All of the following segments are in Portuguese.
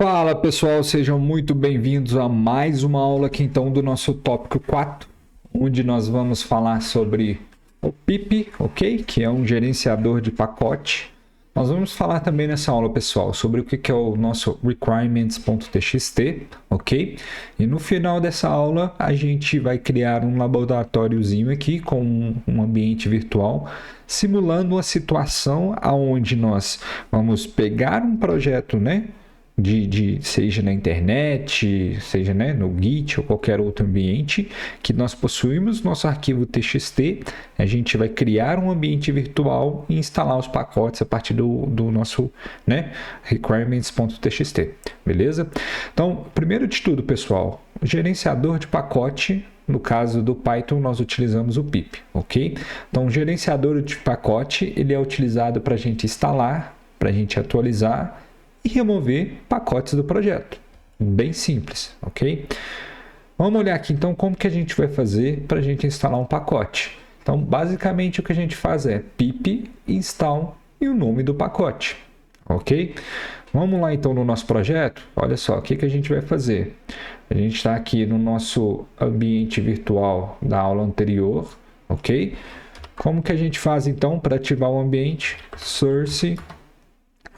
Fala pessoal, sejam muito bem-vindos a mais uma aula aqui então do nosso tópico 4, onde nós vamos falar sobre o PIP, ok? Que é um gerenciador de pacote. Nós vamos falar também nessa aula, pessoal, sobre o que é o nosso requirements.txt, ok? E no final dessa aula a gente vai criar um laboratóriozinho aqui com um ambiente virtual, simulando uma situação onde nós vamos pegar um projeto, né? Seja na internet, seja, né, no Git ou qualquer outro ambiente que nós possuímos nosso arquivo TXT, a gente vai criar um ambiente virtual e instalar os pacotes a partir do nosso, né, requirements.txt, beleza? Então, primeiro de tudo, pessoal, o gerenciador de pacote. No caso do Python, nós utilizamos o pip, ok? Então, o gerenciador de pacote ele é utilizado para a gente instalar, para a gente atualizar e remover pacotes do projeto. Bem simples, ok? Vamos olhar aqui então como que a gente vai fazer para a gente instalar um pacote. Então, basicamente o que a gente faz é pip install e o nome do pacote, ok? Vamos lá então no nosso projeto. Olha só, o que a gente vai fazer? A gente está aqui no nosso ambiente virtual da aula anterior, ok? Como que a gente faz então para ativar o ambiente? Source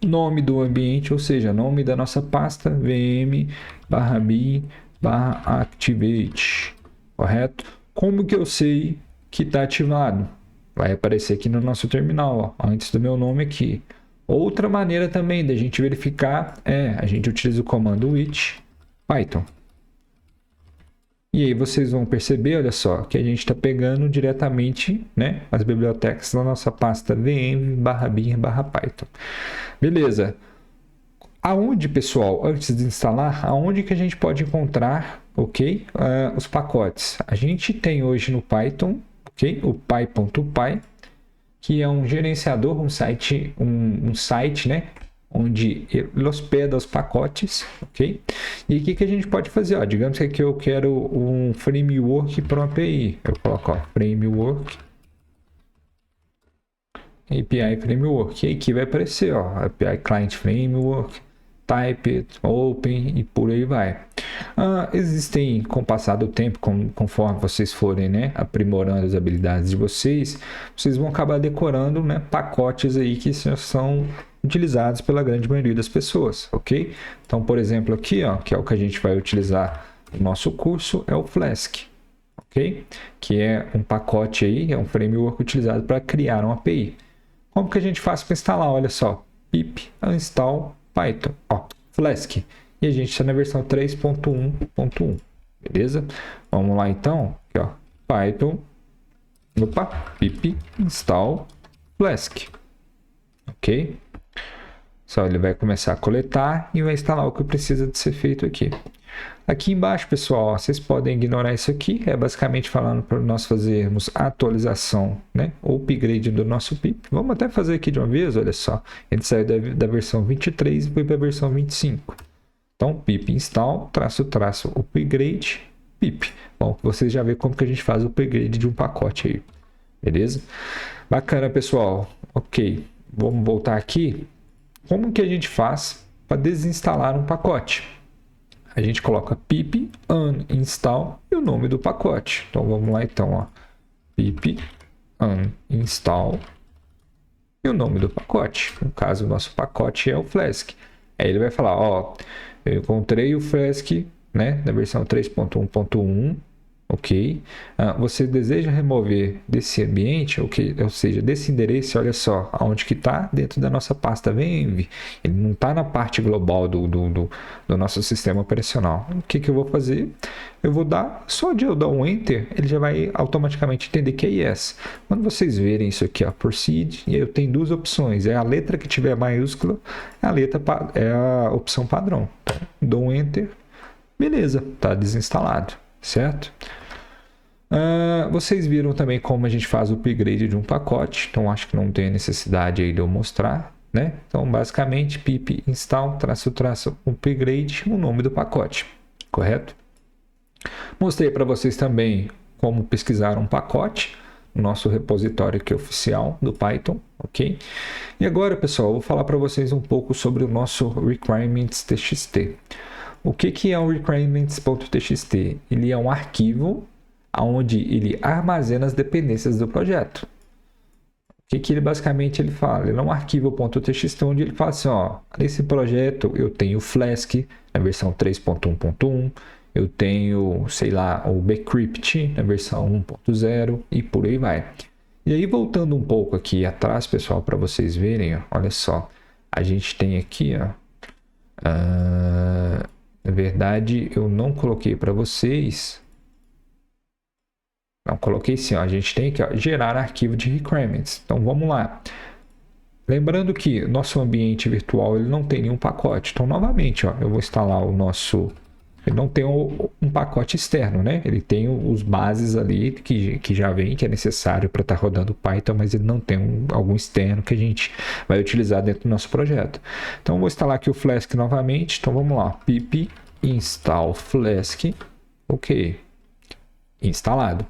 nome do ambiente, ou seja, nome da nossa pasta, vm/bin/activate, correto? Como que eu sei que está ativado? Vai aparecer aqui no nosso terminal, ó, antes do meu nome aqui. Outra maneira também da gente verificar a gente utiliza o comando with Python. E aí vocês vão perceber, olha só, que a gente está pegando diretamente, né, as bibliotecas da nossa pasta vm/bin/python. Beleza. Aonde, pessoal, antes de instalar, aonde que a gente pode encontrar, ok, os pacotes? A gente tem hoje no Python, ok, o py.py, que é um gerenciador, um site, né, onde ele hospeda os pacotes, ok? E o que a gente pode fazer? Ó, digamos que aqui eu quero um framework para uma API. Eu coloco, ó, framework, API Framework. E aqui vai aparecer, ó, API Client Framework, Type, Open e por aí vai. Existem, com o passar do tempo, conforme vocês forem, né, aprimorando as habilidades de vocês vão acabar decorando, né, pacotes aí que são utilizados pela grande maioria das pessoas, ok? Então, por exemplo, aqui, ó, que é o que a gente vai utilizar no nosso curso, é o Flask, ok? Que é um pacote aí, é um framework utilizado para criar uma API. Como que a gente faz para instalar? Olha só, pip install Python, ó, Flask. E a gente está na versão 3.1.1, beleza? Vamos lá então, aqui, ó, Python, pip install Flask, ok? Só ele vai começar a coletar e vai instalar o que precisa de ser feito aqui. Aqui embaixo, pessoal, ó, vocês podem ignorar isso aqui, é basicamente falando para nós fazermos a atualização, né, ou upgrade do nosso pip. Vamos até fazer aqui de uma vez, olha só, ele saiu da versão 23 e foi para a versão 25. Então, pip install, -- upgrade, pip. Bom, vocês já vê como que a gente faz o upgrade de um pacote aí, beleza? Bacana, pessoal. Ok, vamos voltar aqui. Como que a gente faz para desinstalar um pacote? A gente coloca pip uninstall e o nome do pacote. Então vamos lá então, ó, pip uninstall e o nome do pacote. No caso, o nosso pacote é o Flask. Aí ele vai falar, ó, eu encontrei o Flask, né, da versão 3.1.1, ok? Você deseja remover desse ambiente, okay? Ou seja, desse endereço, olha só, aonde que está? Dentro da nossa pasta venv. Ele não está na parte global do nosso sistema operacional. O que eu vou fazer? Eu vou dar, só de eu dar um Enter, ele já vai automaticamente entender que é yes. Quando vocês verem isso aqui, ó, Proceed, e eu tenho duas opções. É a letra que tiver maiúscula, é a opção padrão. Então, dou um Enter, beleza, está desinstalado, certo? Vocês viram também como a gente faz o upgrade de um pacote, então acho que não tem necessidade aí de eu mostrar, né? Então, basicamente, pip install -- upgrade, o nome do pacote, correto? Mostrei para vocês também como pesquisar um pacote, o nosso repositório aqui oficial do Python, ok? E agora, pessoal, eu vou falar para vocês um pouco sobre o nosso requirements.txt. O que é o requirements.txt? Ele é um arquivo onde ele armazena as dependências do projeto. O que ele basicamente ele fala? Ele é um arquivo .txt onde ele fala assim, ó, nesse projeto eu tenho o Flask na versão 3.1.1, eu tenho, sei lá, o Bcrypt na versão 1.0 e por aí vai. E aí voltando um pouco aqui atrás, pessoal, para vocês verem, ó, olha só, a gente tem aqui, ó, na verdade eu não coloquei para vocês. Não, coloquei sim, ó. A gente tem que gerar arquivo de requirements. Então vamos lá. Lembrando que nosso ambiente virtual ele não tem nenhum pacote. Então novamente, ó, eu vou instalar o nosso... Ele não tem um pacote externo, né? Ele tem os bases ali que já vem, que é necessário para estar rodando Python, mas ele não tem algum externo que a gente vai utilizar dentro do nosso projeto. Então eu vou instalar aqui o Flask novamente. Então vamos lá. Pip install Flask. Ok. Instalado.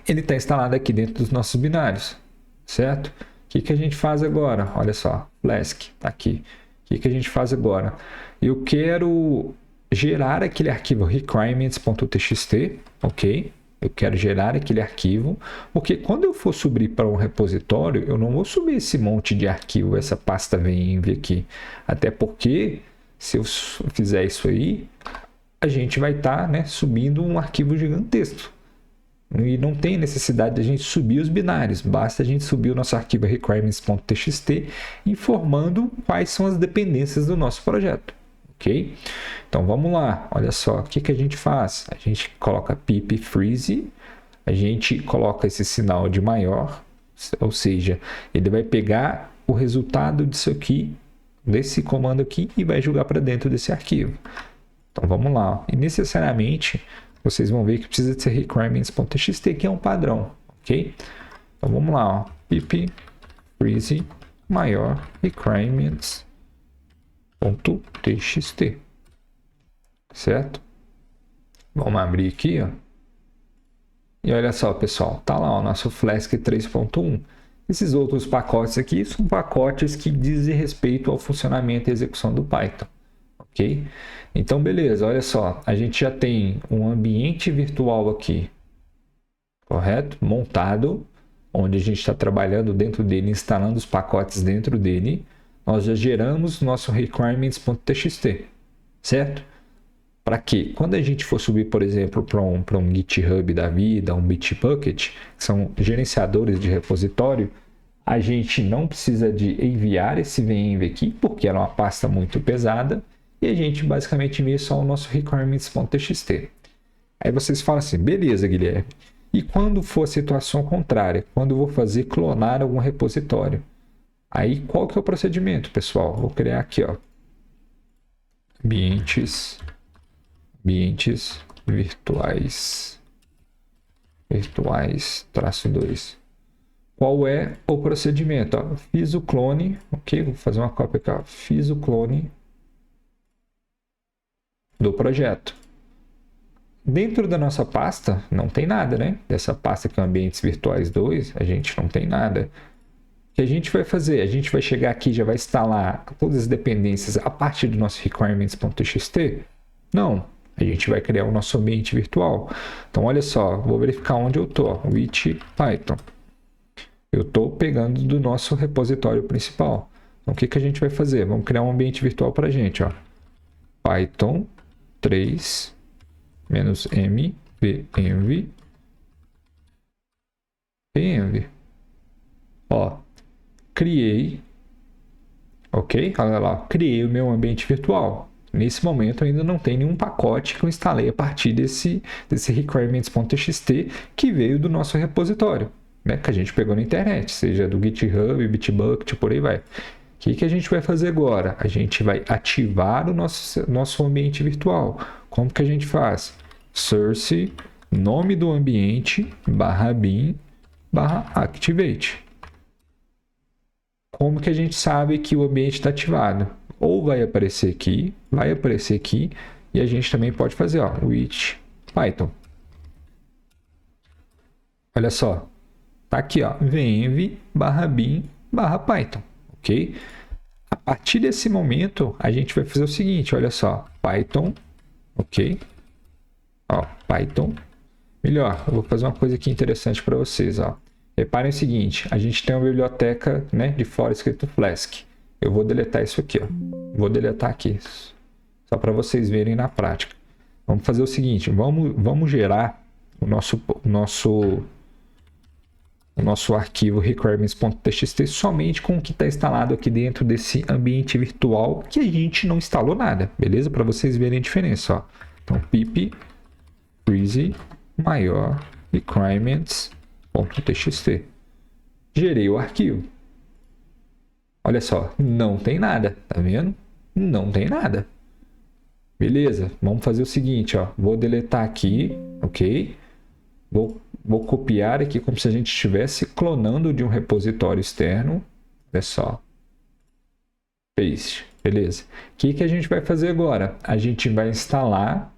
Ele está instalado aqui dentro dos nossos binários, certo? O que a gente faz agora? Olha só, Flask está aqui. O que a gente faz agora? Eu quero gerar aquele arquivo requirements.txt, ok? Eu quero gerar aquele arquivo, porque quando eu for subir para um repositório, eu não vou subir esse monte de arquivo, essa pasta venv aqui. Até porque, se eu fizer isso aí, a gente vai estar, né, subindo um arquivo gigantesco. E não tem necessidade de a gente subir os binários, basta a gente subir o nosso arquivo requirements.txt informando quais são as dependências do nosso projeto, ok? Então vamos lá, olha só, o que a gente faz? A gente coloca pip freeze, a gente coloca esse sinal de maior, ou seja, ele vai pegar o resultado disso aqui, desse comando aqui, e vai jogar para dentro desse arquivo. Então vamos lá, e necessariamente vocês vão ver que precisa de ser requirements.txt, que é um padrão, ok? Então vamos lá, ó. Pip freeze maior requirements.txt, certo? Vamos abrir aqui, ó. E olha só, pessoal, tá lá o nosso Flask 3.1. Esses outros pacotes aqui são pacotes que dizem respeito ao funcionamento e execução do Python. Ok? Então, beleza, olha só, a gente já tem um ambiente virtual aqui, correto? Montado, onde a gente está trabalhando dentro dele, instalando os pacotes dentro dele. Nós já geramos nosso requirements.txt, certo? Para quê? Quando a gente for subir, por exemplo, para um GitHub da vida, um Bitbucket, que são gerenciadores de repositório, a gente não precisa de enviar esse venv aqui, porque era uma pasta muito pesada, e a gente basicamente envia só o nosso requirements.txt. Aí vocês falam assim, beleza, Guilherme. E quando for a situação contrária? Quando eu vou fazer clonar algum repositório? Aí qual que é o procedimento, pessoal? Vou criar aqui, ó, ambientes virtuais, -2. Qual é o procedimento? Ó, fiz o clone, ok? Vou fazer uma cópia aqui, ó. Fiz o clone do projeto. Dentro da nossa pasta não tem nada, né? Dessa pasta que é Ambientes Virtuais 2, a gente não tem nada. O que a gente vai fazer? A gente vai chegar aqui e já vai instalar todas as dependências a partir do nosso requirements.txt? Não. A gente vai criar o nosso ambiente virtual. Então, olha só, vou verificar onde eu estou. With Python. Eu estou pegando do nosso repositório principal. Então, o que a gente vai fazer? Vamos criar um ambiente virtual para a gente, ó. Python 3 -m env. Ó, criei, ok? Olha lá, criei o meu ambiente virtual. Nesse momento ainda não tem nenhum pacote que eu instalei a partir desse requirements.txt que veio do nosso repositório, né? Que a gente pegou na internet, seja do GitHub, Bitbucket, por aí vai. O que a gente vai fazer agora? A gente vai ativar o nosso ambiente virtual. Como que a gente faz? Source, nome do ambiente, /bin, /activate. Como que a gente sabe que o ambiente está ativado? Ou vai aparecer aqui, e a gente também pode fazer, ó, with Python. Olha só, Tá aqui, ó, venv/bin/python, ok? A partir desse momento, a gente vai fazer o seguinte, olha só, Python, ok? Ó, Python. Melhor, eu vou fazer uma coisa aqui interessante para vocês, ó. Reparem o seguinte, a gente tem uma biblioteca, né, de fora escrito Flask. Eu vou deletar isso aqui, ó. Vou deletar aqui, só para vocês verem na prática. Vamos fazer o seguinte, vamos gerar o nosso arquivo requirements.txt somente com o que está instalado aqui dentro desse ambiente virtual que a gente não instalou nada, beleza? Para vocês verem a diferença, ó. Então, pip freeze maior requirements.txt. Gerei o arquivo. Olha só, não tem nada, tá vendo? Não tem nada. Beleza, vamos fazer o seguinte, ó. Vou deletar aqui, ok? Vou copiar aqui como se a gente estivesse clonando de um repositório externo. Olha só. Paste, beleza. O que a gente vai fazer agora? A gente vai instalar,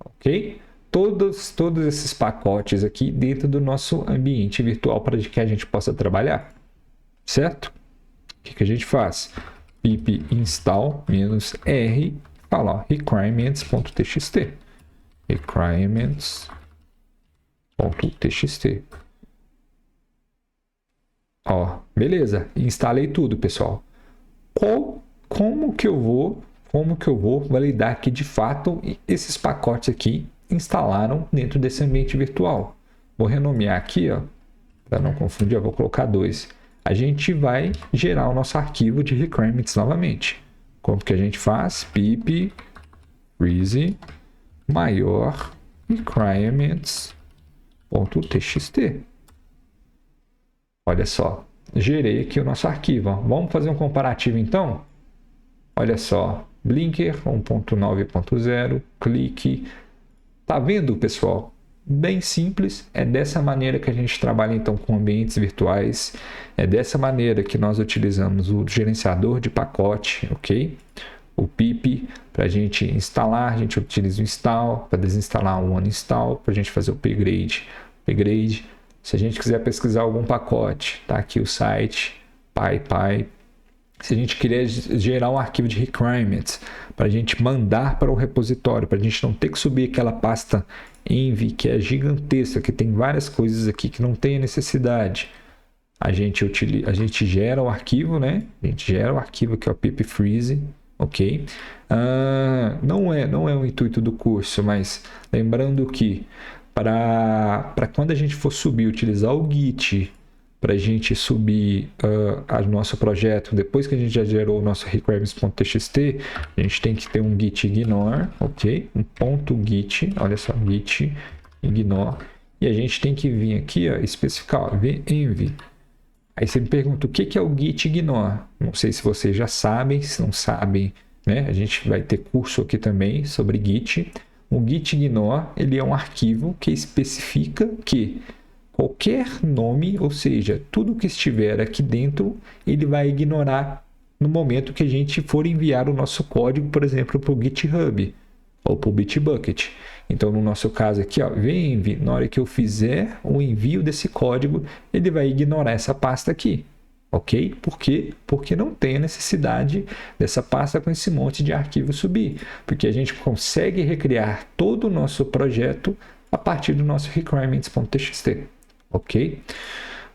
ok? Todos esses pacotes aqui dentro do nosso ambiente virtual para que a gente possa trabalhar, certo? O que a gente faz? Pip install -r, fala, ó, requirements.txt. Requirements.txt. Ó, beleza. Instalei tudo, pessoal. Como que eu vou validar que de fato esses pacotes aqui instalaram dentro desse ambiente virtual? Vou renomear aqui, ó, para não confundir, eu vou colocar 2. A gente vai gerar o nosso arquivo de requirements novamente. Como que a gente faz? Pip freeze maior requirements.txt. Olha só, gerei aqui o nosso arquivo, ó. Vamos fazer um comparativo então? Olha só, Blinker 1.9.0, clique. Tá vendo, pessoal? Bem simples, é dessa maneira que a gente trabalha então com ambientes virtuais, é dessa maneira que nós utilizamos o gerenciador de pacote, ok? O pip, para a gente instalar, a gente utiliza o install, para desinstalar o uninstall, para a gente fazer o upgrade. Se a gente quiser pesquisar algum pacote, tá aqui o site, PyPy. Se a gente quiser gerar um arquivo de requirements para a gente mandar para o repositório, para a gente não ter que subir aquela pasta env, que é gigantesca, que tem várias coisas aqui que não tem necessidade. A gente gera o arquivo, né? A gente gera o arquivo aqui, ó, pip freeze, ok? Não é o intuito do curso, mas lembrando que para quando a gente for subir, utilizar o Git para a gente subir o nosso projeto, depois que a gente já gerou o nosso requirements.txt, a gente tem que ter um git ignore, ok? Um ponto git, olha só, git ignore, e a gente tem que vir aqui, ó, especificar, ó, venv. Aí você me pergunta, o que é o git ignore? Não sei se vocês já sabem, se não sabem, né? A gente vai ter curso aqui também sobre git. O git ignore, ele é um arquivo que especifica que qualquer nome, ou seja, tudo que estiver aqui dentro, ele vai ignorar no momento que a gente for enviar o nosso código, por exemplo, para o GitHub ou para o Bitbucket. Então, no nosso caso aqui, ó, venv, na hora que eu fizer o envio desse código, ele vai ignorar essa pasta aqui, ok? Por quê? Porque não tem a necessidade dessa pasta com esse monte de arquivo subir, porque a gente consegue recriar todo o nosso projeto a partir do nosso requirements.txt. Ok?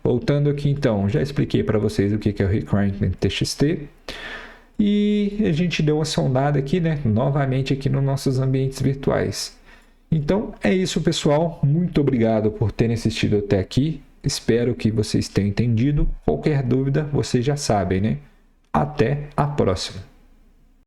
Voltando aqui então, já expliquei para vocês o que é o requirements.txt e a gente deu uma sondada aqui, né? Novamente aqui nos nossos ambientes virtuais. Então é isso, pessoal. Muito obrigado por terem assistido até aqui. Espero que vocês tenham entendido. Qualquer dúvida, vocês já sabem, né? Até a próxima.